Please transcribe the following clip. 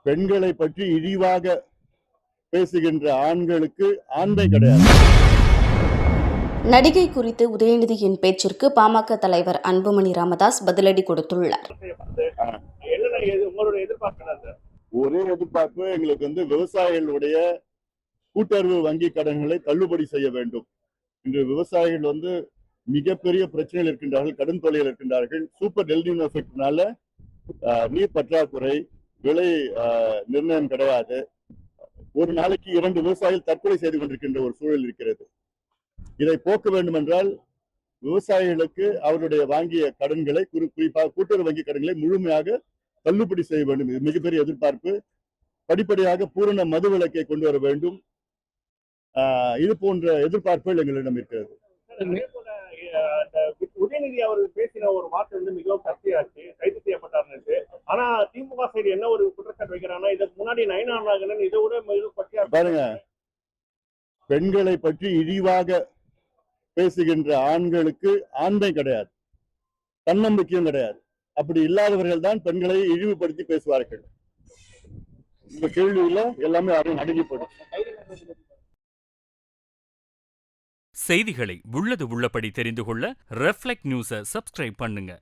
பெண்களை பற்றி இழிவாக பேசுகின்ற ஆண்களுக்கு ஆண்மை கிடையாது. நடிகை குறித்து உதயநிதியின் பேச்சிற்கு பாமக தலைவர் அன்புமணி ராமதாஸ் பதிலடி கொடுத்துள்ளார். ஒரே எதிர்பார்ப்பு எங்களுக்கு விவசாயிகளுடைய கூட்டுறவு வங்கி கடன்களை தள்ளுபடி செய்ய வேண்டும். இன்று விவசாயிகள் மிகப்பெரிய பிரச்சனைகள் இருக்கின்றார்கள், கடன் தொல்லையில் இருக்கின்றார்கள். சூப்பர் எல்னினோ எஃபெக்ட்னால நீர் பற்றாக்குறை, விலை நிர்ணயம் கிடையாது. ஒரு நாளைக்கு 2 விவசாயிகள் தற்கொலை செய்து கொண்டிருக்கின்ற ஒரு சூழல் இருக்கிறது. இதை போக்க வேண்டும் என்றால் விவசாயிகளுக்கு அவருடைய வாங்கிய கடன்களை, குறிப்பாக கூட்டுறவு வங்கி கடன்களை முழுமையாக தள்ளுபடி செய்ய வேண்டும். இது மிகப்பெரிய எதிர்பார்ப்பு. படிப்படியாக பூரண மது விலக்கை கொண்டு வர வேண்டும். இது போன்ற எதிர்பார்ப்புகள் எங்களிடம் இருக்கிறது. உதயநிதி அவர்கள் பேசின ஒரு வார்த்தை மிகவும் சர்ச்சையாச்சு, கைது செய்யப்பட்டார். ஆனா திமுக சைடு என்ன ஒரு குற்றச்சாட்டு வைக்கிறாங்கன்னா, இதுக்கு முன்னாடி நயினார் நாகேந்திரன் இதை விட பாருங்க, பெண்களை பற்றி இழிவாக பேசுகின்ற ஆண்களுக்கு ஆண்மை கிடையாது, தன்னம்பிக்கையும் கிடையாது. அப்படி இல்லாதவர்கள் தான் பெண்களை இழிவுபடுத்தி பேசுவார்கள். இந்த கேள்வியில எல்லாமே அடங்கிப்படும். செய்திகளை உள்ளது உள்ளபடி தெரிந்து கொள்ள ரெஃப்ளெக்ட் நியூஸை சப்ஸ்கிரைப் பண்ணுங்க.